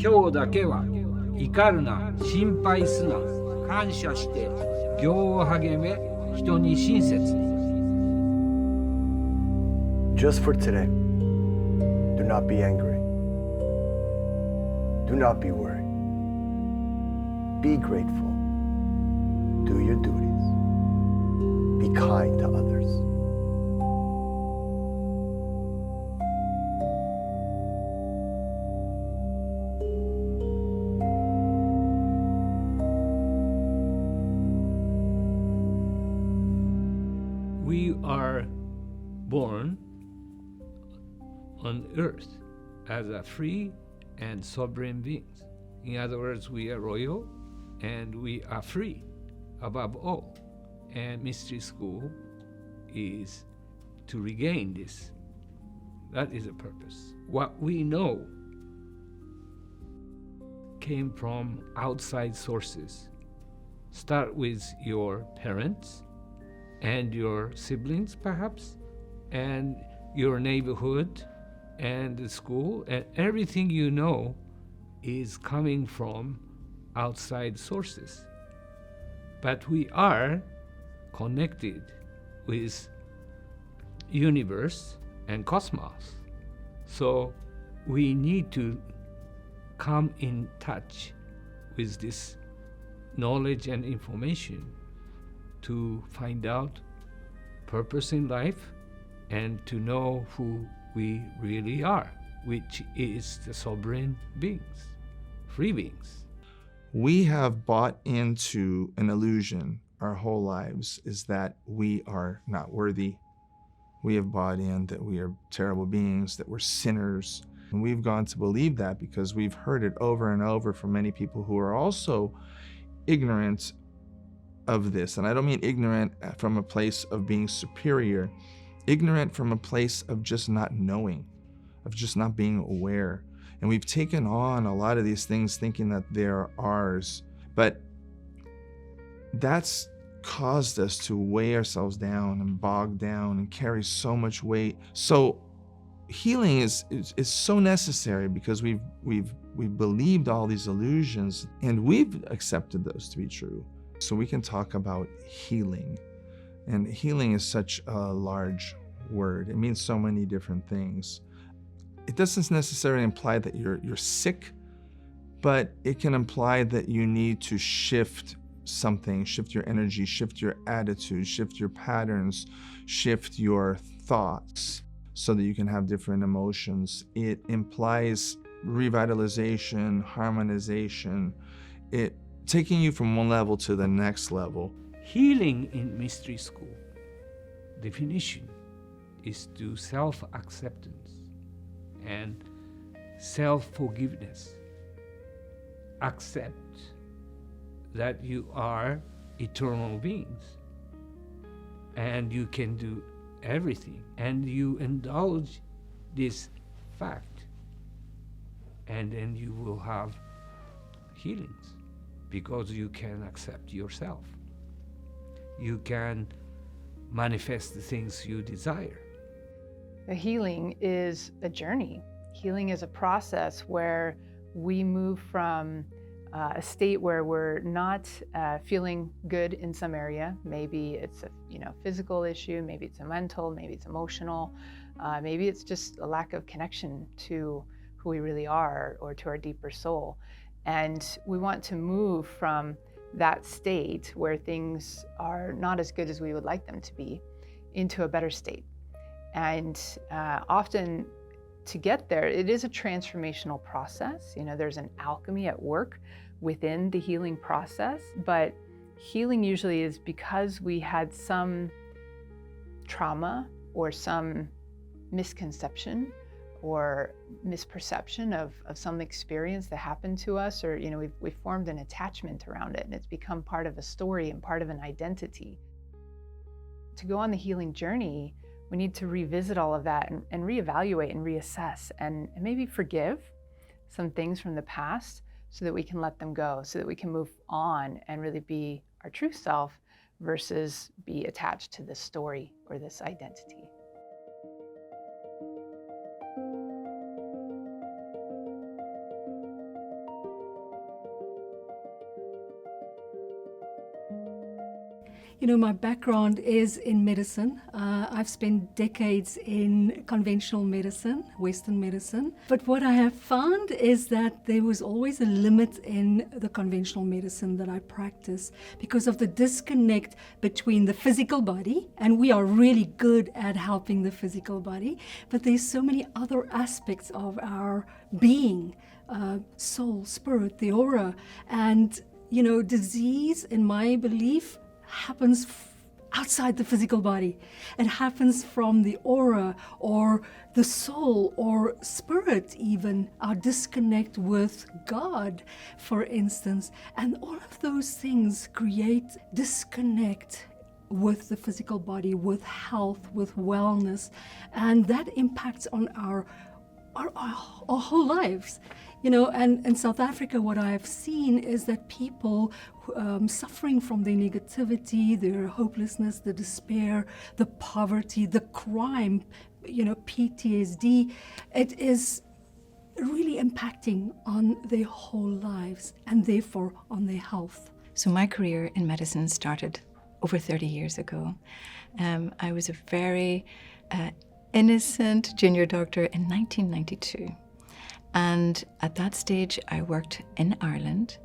今日だけは怒るな、心配すな、感謝して行を励め、人に親切に。 Just for today, do not be angry. Do not be worried. Be grateful. Do your duties. Be kind to others. We are born on earth as a free and sovereign beings. In other words, we are royal and we are free above all. And mystery school is to regain this. That is the purpose. What we know came from outside sources. Start with your parents and your siblings, perhaps, and your neighborhood and the school, and everything you know is coming from outside sources. But we are connected with universe and cosmos. So we need to come in touch with this knowledge and information to find out purpose in life and to know who we really are, which is the sovereign beings, free beings. We have bought into an illusion our whole lives, is that we are not worthy. We have bought in that we are terrible beings, that we're sinners. And we've gone to believe that because we've heard it over and over from many people who are also ignorant of this. And I don't mean ignorant from a place of being superior, ignorant from a place of just not knowing, of just not being aware. And we've taken on a lot of these things thinking that they're ours, but that's caused us to weigh ourselves down and bog down and carry so much weight. So healing is so necessary because we've believed all these illusions and we've accepted those to be true. So we can talk about healing. And healing is such a large word. It means so many different things. It doesn't necessarily imply that you're sick, but it can imply that you need to shift something, shift your energy, shift your attitude, shift your patterns, shift your thoughts so that you can have different emotions. It implies revitalization, harmonization, it taking you from one level to the next level. Healing in mystery school definition is to self-acceptance and self-forgiveness. Accept that you are eternal beings and you can do everything, and you indulge this fact, and then you will have healings because you can accept yourself. You can manifest the things you desire. The healing is a journey. Healing is a process where we move from a state where we're not feeling good in some area. Maybe it's a physical issue, maybe it's a mental, maybe it's emotional, maybe it's just a lack of connection to who we really are or to our deeper soul. And we want to move from that state where things are not as good as we would like them to be into a better state. And often to get there, it is a transformational process. There's an alchemy at work within the healing process, but healing usually is because we had some trauma or some misconception or misperception of some experience that happened to us, or we've formed an attachment around it and it's become part of a story and part of an identity. To go on the healing journey, we need to revisit all of that and reevaluate and reassess and maybe forgive some things from the past so that we can let them go, so that we can move on and really be our true self versus be attached to this story or this identity. You know, my background is in medicine. I've spent decades in conventional medicine, Western medicine. But what I have found is that there was always a limit in the conventional medicine that I practice because of the disconnect between the physical body, and we are really good at helping the physical body, but there's so many other aspects of our being, soul, spirit, the aura, and, you know, disease, in my belief, happens outside the physical body. It happens from the aura or the soul or spirit, even our disconnect with God, for instance. And all of those things create disconnect with the physical body, with health, with wellness. And that impacts on our whole lives. You know, and in South Africa, what I've seen is that people suffering from their negativity, their hopelessness, the despair, the poverty, the crime, you know, PTSD, it is really impacting on their whole lives and therefore on their health. So my career in medicine started over 30 years ago. I was a very innocent junior doctor in 1992. And at that stage, I worked in Ireland,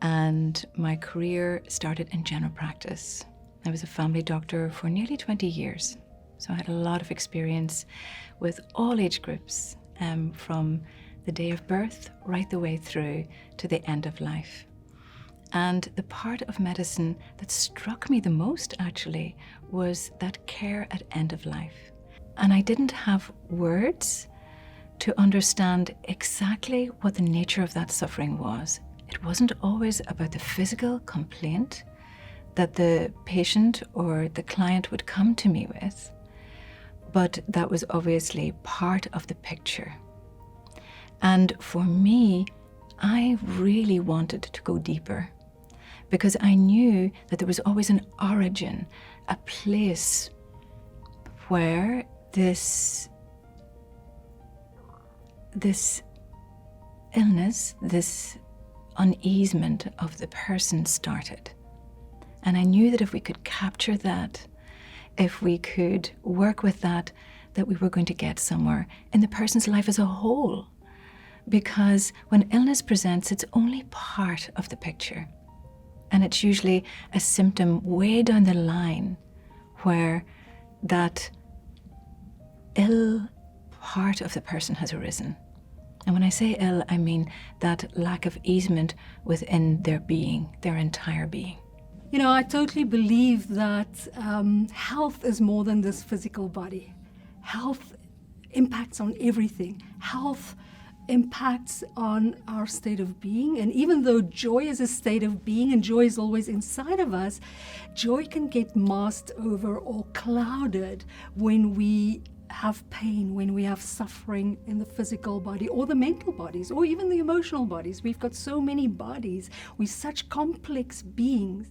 and my career started in general practice. I was a family doctor for nearly 20 years. So I had a lot of experience with all age groups, from the day of birth right the way through to the end of life. And the part of medicine that struck me the most, actually, was that care at end of life. And I didn't have words to understand exactly what the nature of that suffering was. It wasn't always about the physical complaint that the patient or the client would come to me with, but that was obviously part of the picture. And for me, I really wanted to go deeper because I knew that there was always an origin, a place where this illness, this uneasement of the person started. And I knew that if we could capture that, if we could work with that, that we were going to get somewhere in the person's life as a whole. Because when illness presents, it's only part of the picture. And it's usually a symptom way down the line where that ill part of the person has arisen. And when I say ill, I mean that lack of easement within their being, their entire being. You know, I totally believe that health is more than this physical body. Health impacts on everything. Health impacts on our state of being. And even though joy is a state of being and joy is always inside of us, joy can get masked over or clouded when we have pain, when we have suffering in the physical body or the mental bodies or even the emotional bodies. We've got so many bodies. We're such complex beings.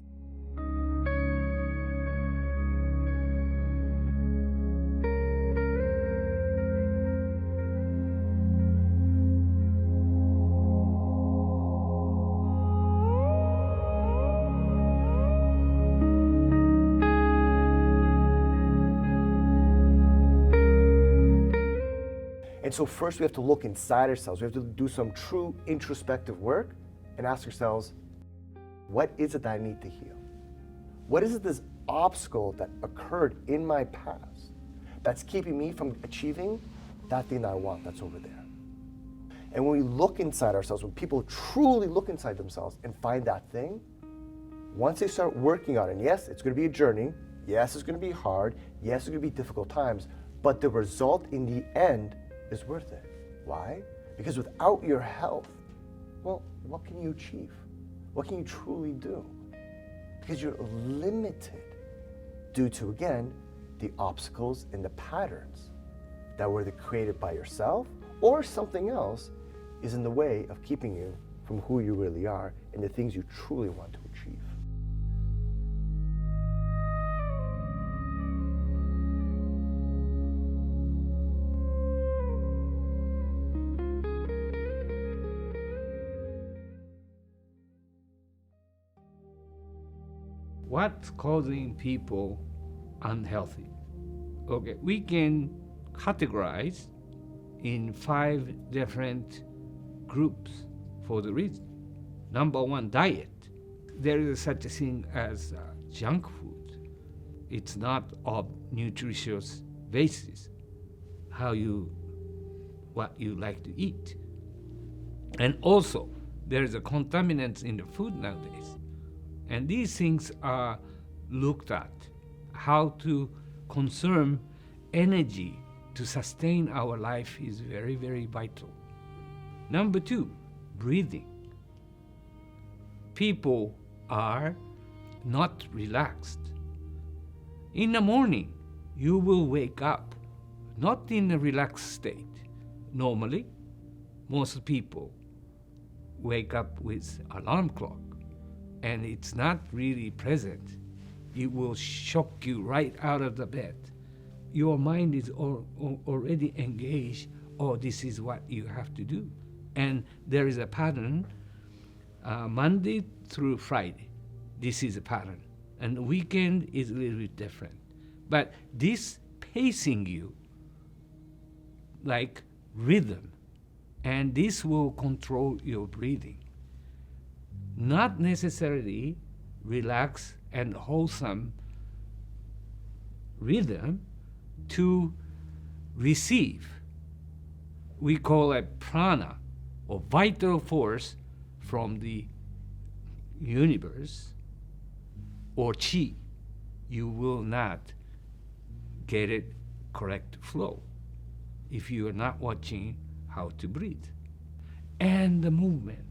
And so first we have to look inside ourselves. We have to do some true introspective work and ask ourselves, what is it that I need to heal? What is it, this obstacle that occurred in my past that's keeping me from achieving that thing that I want that's over there? And when we look inside ourselves, when people truly look inside themselves and find that thing, once they start working on it, and yes, it's going to be a journey. Yes, it's going to be hard. Yes, it's going to be difficult times. But the result in the end is worth it. Why? Because without your health, well, what can you achieve? What can you truly do? Because you're limited due to, again, the obstacles and the patterns that were created by yourself or something else is in the way of keeping you from who you really are and the things you truly want to achieve. what's causing people unhealthy. Okay, we can categorize in 5 different groups for the reason. Number 1, diet. There is such a thing as junk food. It's not of nutritious basis, what you like to eat. And also, there is a contaminants in the food nowadays. And these things are looked at, how to conserve energy to sustain our life is very, very vital. Number 2, breathing. People are not relaxed. In the morning, you will wake up not in a relaxed state. Normally, most people wake up with alarm clock, and it's not really present. It will shock you right out of the bed. Your mind is already engaged, oh, this is what you have to do. And there is a pattern, Monday through Friday. This is a pattern. And the weekend is a little bit different. But this pacing you like rhythm, and this will control your breathing. Not necessarily relax and wholesome rhythm to receive. We call it prana, or vital force from the universe, or chi. You will not get it correct flow if you are not watching how to breathe. And the movement.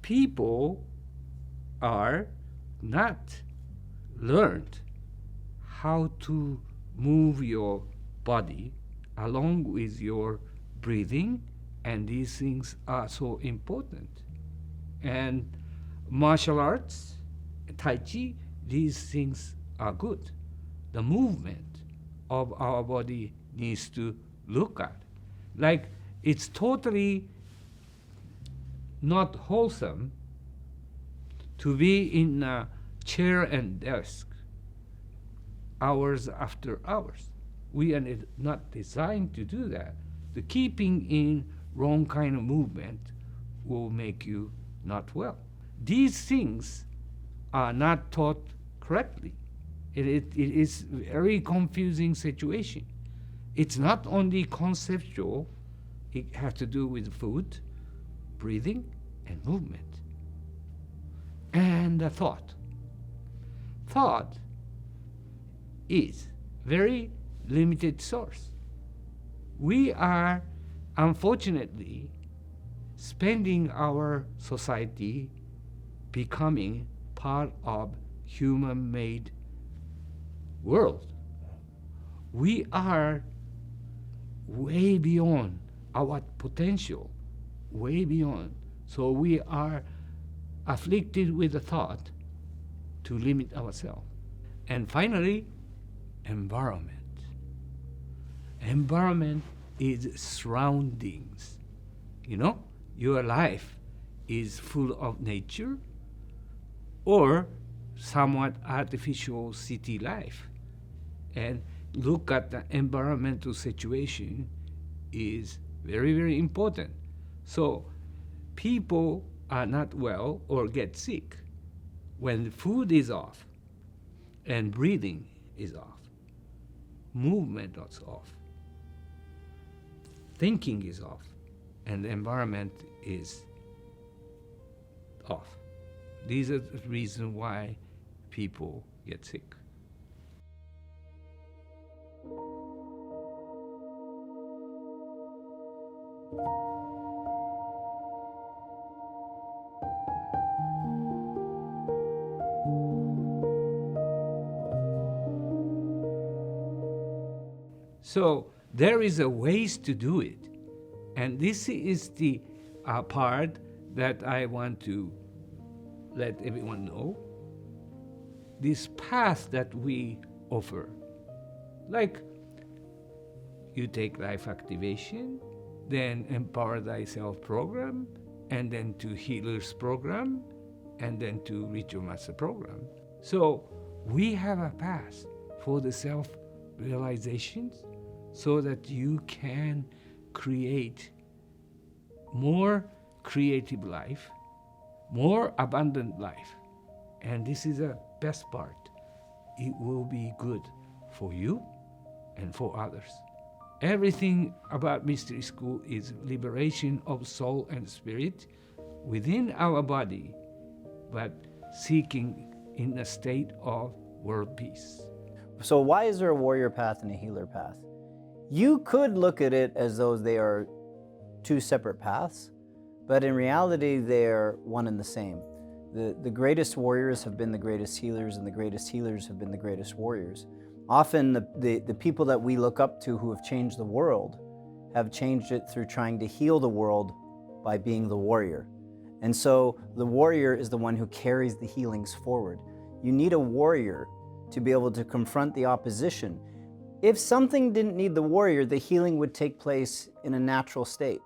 People are not learned how to move your body along with your breathing, and these things are so important. And martial arts, Tai Chi, these things are good. The movement of our body needs to look at. Like, it's totally not wholesome to be in a chair and desk hours after hours. We are not designed to do that. The keeping in wrong kind of movement will make you not well. These things are not taught correctly. It is a very confusing situation. It's not only conceptual, it has to do with food, breathing, and movement. And the thought. Thought is very limited source. We are, unfortunately, spending our society becoming part of human-made world. We are way beyond our potential, way beyond. So we are afflicted with the thought to limit ourselves. And finally, environment. Environment is surroundings. You know, your life is full of nature or somewhat artificial city life. And look at the environmental situation is very, very important. So people are not well or get sick when food is off and breathing is off, movement is off, thinking is off, and the environment is off. These are the reasons why people get sick. So there is a ways to do it. And this is the part that I want to let everyone know. This path that we offer, like you take life activation, then empower thyself program, and then to healers program, and then to Ritual Master Program. So we have a path for the self-realizations so that you can create more creative life, more abundant life. And this is the best part. It will be good for you and for others. Everything about Mystery School is liberation of soul and spirit within our body, but seeking in a state of world peace. So why is there a warrior path and a healer path? You could look at it as though they are two separate paths, but in reality, they are one and the same. The greatest warriors have been the greatest healers, and the greatest healers have been the greatest warriors. Often the people that we look up to who have changed the world have changed it through trying to heal the world by being the warrior. And so the warrior is the one who carries the healings forward. You need a warrior to be able to confront the opposition. If something didn't need the warrior, the healing would take place in a natural state.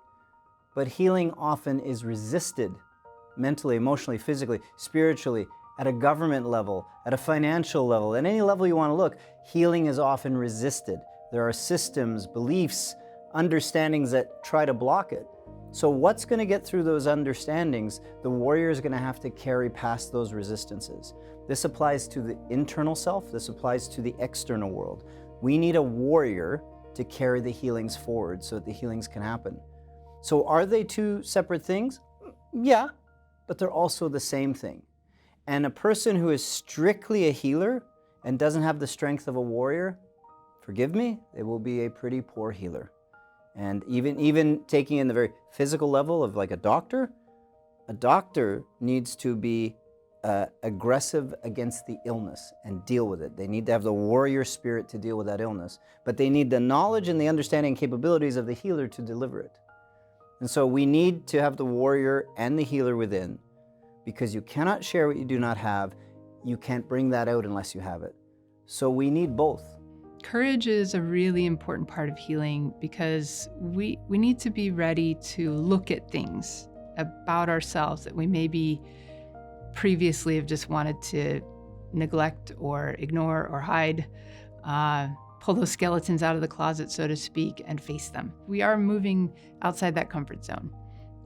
But healing often is resisted mentally, emotionally, physically, spiritually, at a government level, at a financial level, at any level you want to look. Healing is often resisted. There are systems, beliefs, understandings that try to block it. So what's going to get through those understandings? The warrior is going to have to carry past those resistances. This applies to the internal self. This applies to the external world. We need a warrior to carry the healings forward so that the healings can happen. So are they two separate things? Yeah, but they're also the same thing. And a person who is strictly a healer and doesn't have the strength of a warrior, forgive me, they will be a pretty poor healer. And even taking in the very physical level of like a doctor needs to be aggressive against the illness and deal with it. They need to have the warrior spirit to deal with that illness, but they need the knowledge and the understanding and capabilities of the healer to deliver it. And so we need to have the warrior and the healer within, because you cannot share what you do not have. You can't bring that out unless you have it. So we need both. Courage is a really important part of healing because we need to be ready to look at things about ourselves that we maybe previously have just wanted to neglect or ignore or hide, pull those skeletons out of the closet, so to speak, and face them. We are moving outside that comfort zone,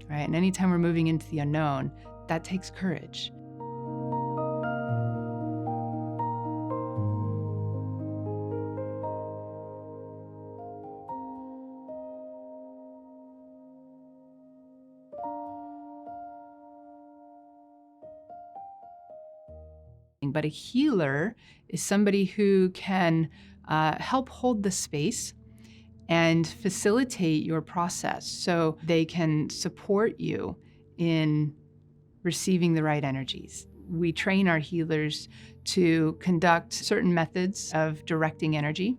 right? And anytime we're moving into the unknown, that takes courage. But a healer is somebody who can help hold the space and facilitate your process so they can support you in receiving the right energies. We train our healers to conduct certain methods of directing energy,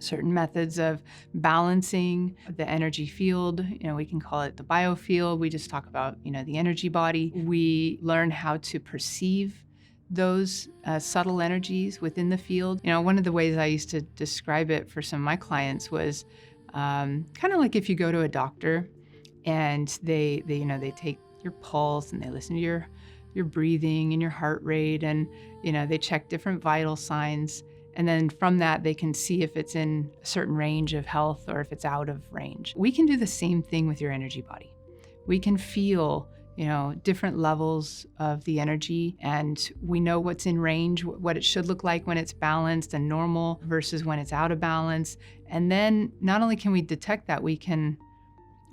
certain methods of balancing the energy field. We can call it the biofield. We just talk about, the energy body. We learn how to perceive those subtle energies within the field. One of the ways I used to describe it for some of my clients was kind of like if you go to a doctor and they take your pulse and they listen to your breathing and your heart rate, and they check different vital signs, and then from that they can see if it's in a certain range of health or if it's out of range. We can do the same thing with your energy body. We can feel different levels of the energy, and we know what's in range, what it should look like when it's balanced and normal versus when it's out of balance. And then not only can we detect that, we can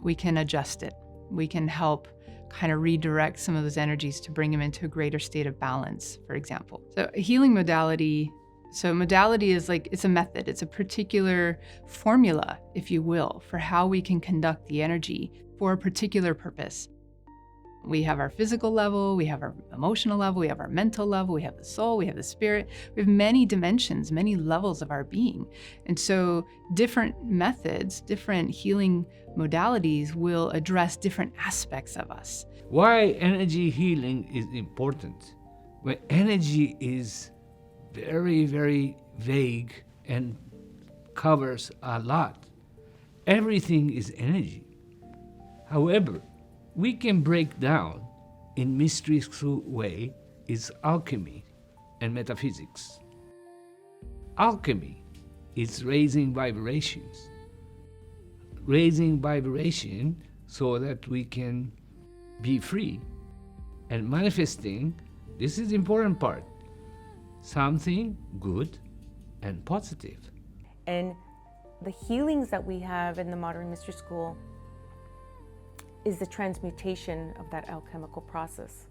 adjust it. We can help kind of redirect some of those energies to bring them into a greater state of balance, for example. So a healing modality, is like, it's a method, it's a particular formula, if you will, for how we can conduct the energy for a particular purpose. We have our physical level, we have our emotional level, we have our mental level, we have the soul, we have the spirit. We have many dimensions, many levels of our being. And so different methods, different healing modalities will address different aspects of us. Why energy healing is important? When energy is very, very vague and covers a lot. Everything is energy. However, we can break down in mystery school way is alchemy and metaphysics. Alchemy is raising vibrations. Raising vibration so that we can be free. And manifesting, this is the important part, something good and positive. And the healings that we have in the modern mystery school is the transmutation of that alchemical process,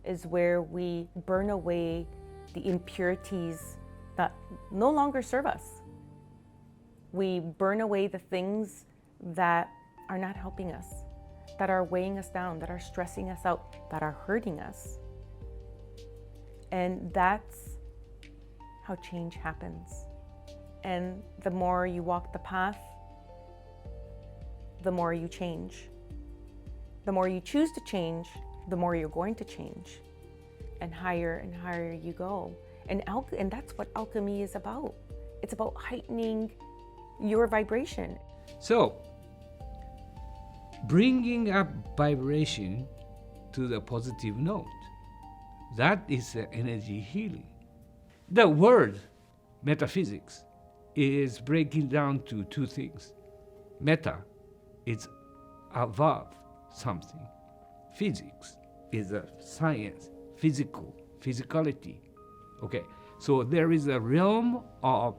is where we burn away the impurities that no longer serve us. We burn away the things that are not helping us, that are weighing us down, that are stressing us out, that are hurting us. And that's how change happens. And the more you walk the path, the more you change. The more you choose to change, the more you're going to change. And higher you go. And that's what alchemy is about. It's about heightening your vibration. So, bringing up vibration to the positive note, that is the energy healing. The word metaphysics is breaking down to two things. Meta is above something. Physics is a science, physicality. Okay, so there is a realm of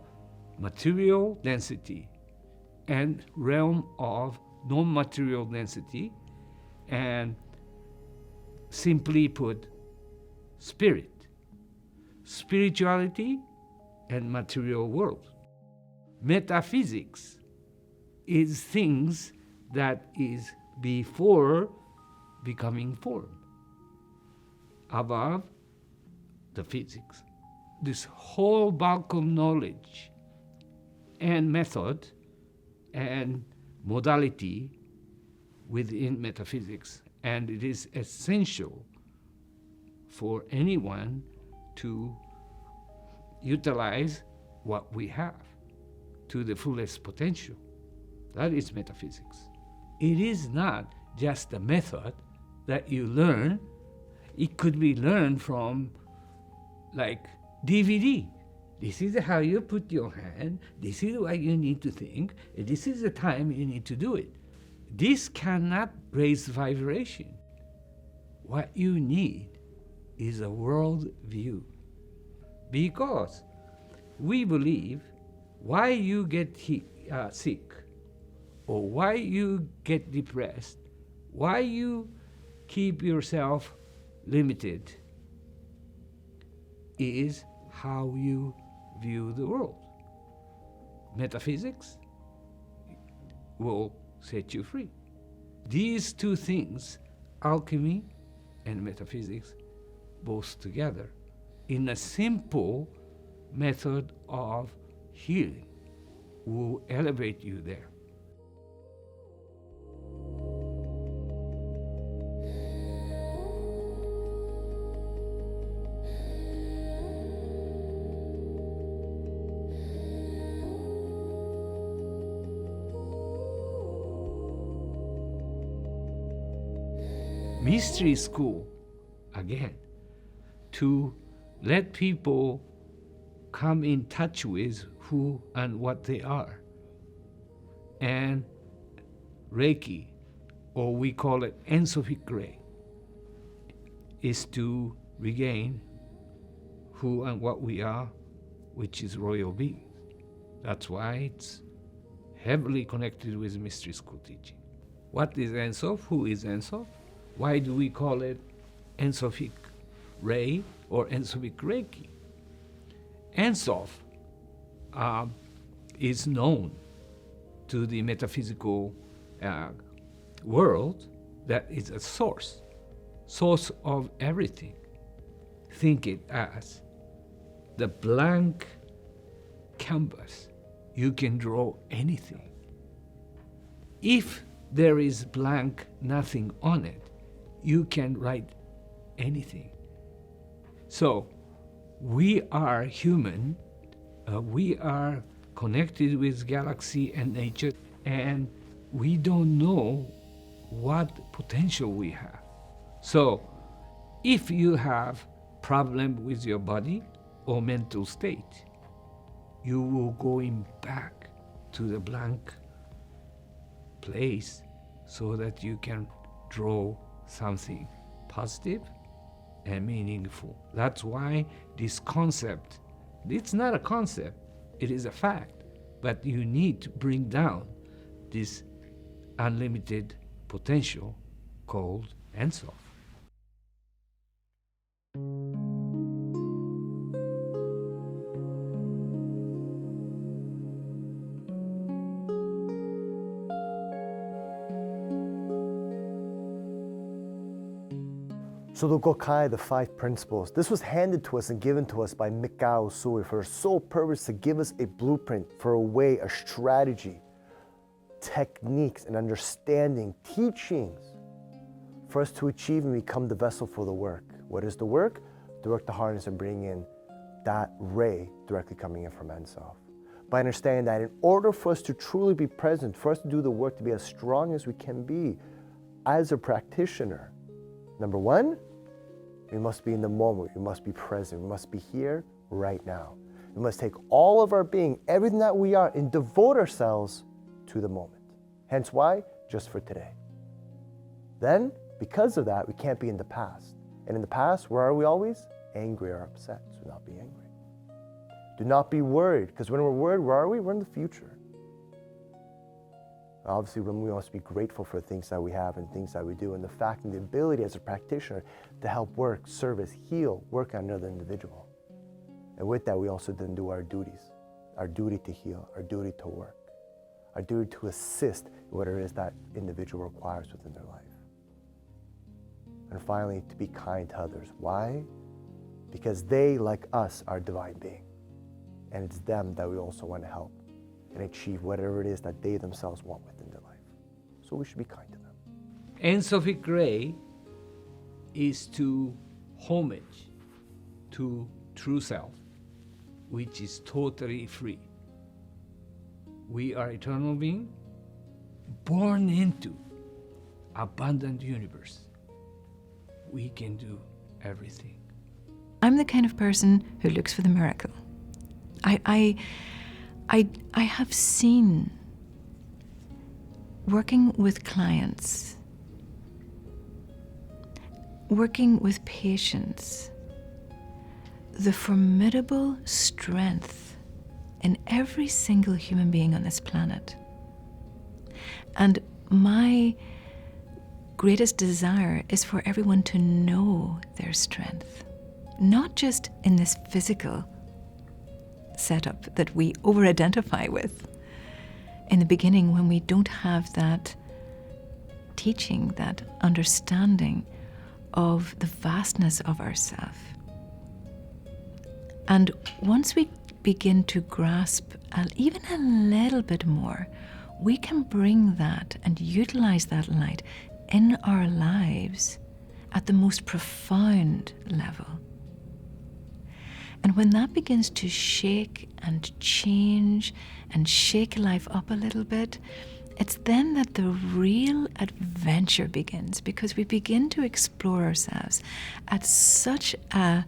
material density and realm of non-material density, and simply put, spirit, spirituality and material world. Metaphysics is things that is before becoming form, above the physics. This whole bulk of knowledge and method and modality within metaphysics, and it is essential for anyone to utilize what we have to the fullest potential. That is metaphysics. It is not just a method that you learn. It could be learned from like DVD. This is how you put your hand, this is what you need to think, and this is the time you need to do it. This cannot raise vibration. What you need is a world view. Because we believe why you get sick, or why you get depressed, why you keep yourself limited, is how you view the world. Metaphysics will set you free. These two things, alchemy and metaphysics, both together in a simple method of healing, will elevate you there. Mystery school, again, to let people come in touch with who and what they are. And Reiki, or we call it Ensofic Ray, is to regain who and what we are, which is royal beings. That's why it's heavily connected with mystery school teaching. What is Ensof? Who is Ensof? Why do we call it Ensofic Ray or Ensofic Reiki? Ensof is known to the metaphysical world that is a source of everything. Think it as the blank canvas. You can draw anything. If there is blank nothing on it, you can write anything. So we are human, we are connected with galaxy and nature, and we don't know what potential we have. So If you have problem with your body or mental state, you will going back to the blank place so that you can draw something positive and meaningful. That's why this concept, it's not a concept, it is a fact, but you need to bring down this unlimited potential called Ensof. So the Gokai, the 5 principles, this was handed to us and given to us by Mikao Usui for a sole purpose to give us a blueprint for a way, a strategy, techniques and understanding, teachings for us to achieve and become the vessel for the work. What is the work? The work to harness and bring in that ray directly coming in from Ensof. By understanding that in order for us to truly be present, for us to do the work to be as strong as we can be as a practitioner, number one, we must be in the moment, we must be present, we must be here right now. We must take all of our being, everything that we are, and devote ourselves to the moment. Hence why? Just for today. Then, because of that, we can't be in the past. And in the past, where are we always? Angry or upset. So do not be angry. Do not be worried, because when we're worried, where are we? We're in the future. Obviously, when we must be grateful for things that we have and things that we do, and the fact and the ability as a practitioner to help work, service, heal, work on another individual. And with that, we also then do our duties, our duty to heal, our duty to work, our duty to assist in whatever it is that individual requires within their life. And finally, to be kind to others. Why? Because they, like us, are divine beings. And it's them that we also want to help and achieve whatever it is that they themselves want within their life. So we should be kind to them. Ensofic ray is to homage to true self, which is totally free. We are eternal being, born into abundant universe. We can do everything. I'm the kind of person who looks for the miracle. I have seen, working with clients, working with patients, the formidable strength in every single human being on this planet. And my greatest desire is for everyone to know their strength, not just in this physical setup that we over-identify with in the beginning when we don't have that teaching, that understanding of the vastness of ourself. And once we begin to grasp even a little bit more, we can bring that and utilize that light in our lives at the most profound level. And when that begins to shake and change and shake life up a little bit, it's then that the real adventure begins, because we begin to explore ourselves at such an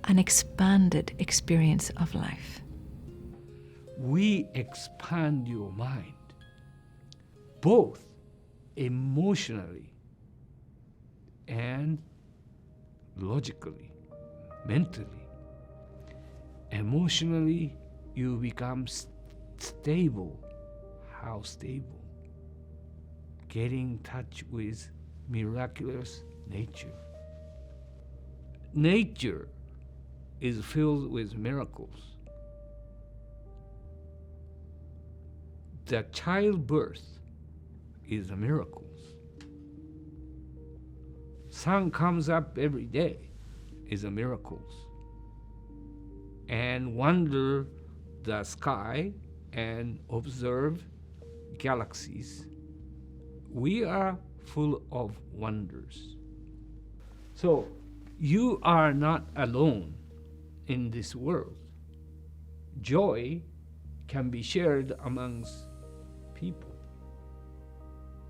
expanded experience of life. We expand your mind, both emotionally and logically, mentally. Emotionally, you become stable. How stable? Getting in touch with miraculous nature. Nature is filled with miracles. The childbirth is a miracle. Sun comes up every day is a miracle. And wander the sky and observe galaxies. We are full of wonders. So you are not alone in this world. Joy can be shared amongst people.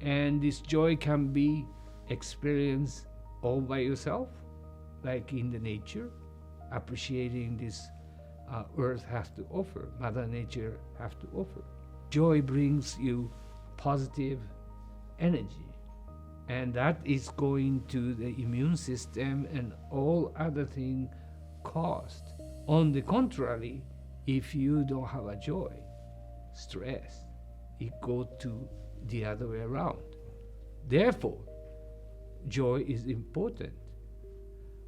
And this joy can be experience all by yourself, like in the nature, appreciating this earth has to offer, Mother Nature has to offer. Joy brings you positive energy, and that is going to the immune system and all other things caused. On the contrary, if you don't have a joy, stress, it goes to the other way around. Therefore, joy is important.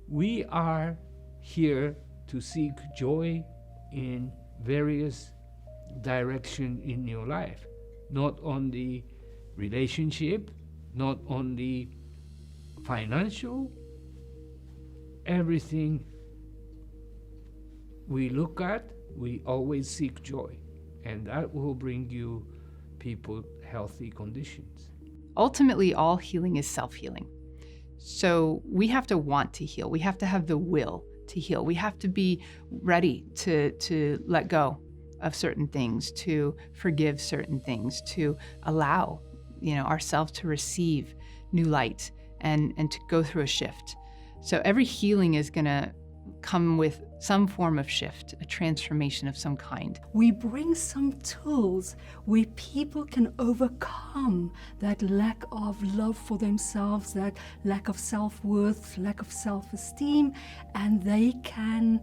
We are here to seek joy in various directions in your life, not only relationship, not only financial, everything we look at, we always seek joy, and that will bring you people healthy conditions. Ultimately, all healing is self-healing. So we have to want to heal. We have to have the will to heal. We have to be ready to let go of certain things, to forgive certain things, to allow, ourselves to receive new light and to go through a shift. So every healing is going to come with some form of shift, a transformation of some kind. We bring some tools where people can overcome that lack of love for themselves, that lack of self-worth, lack of self-esteem, and they can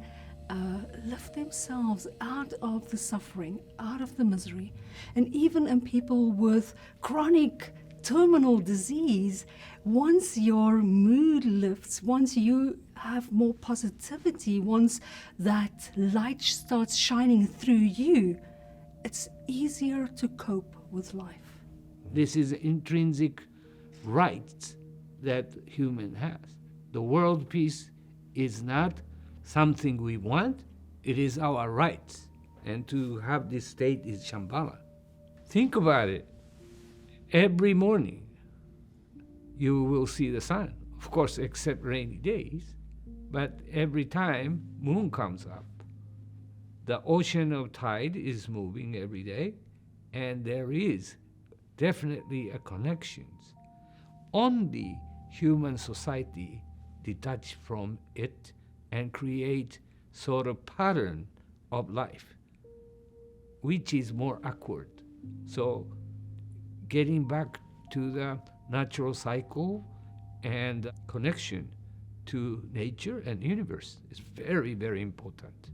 lift themselves out of the suffering, out of the misery. And even in people with chronic terminal disease, once your mood lifts, once you have more positivity, once that light starts shining through you, it's easier to cope with life. This is intrinsic rights that human has. The world peace is not something we want, it is our rights. And to have this state is Shambhala. Think about it. Every morning, you will see the sun, of course, except rainy days, but every time moon comes up. The ocean of tide is moving every day, and there is definitely a connection. Only human society detach from it and create sort of pattern of life, which is more awkward. So getting back to the natural cycle and connection to nature and universe is very, very important.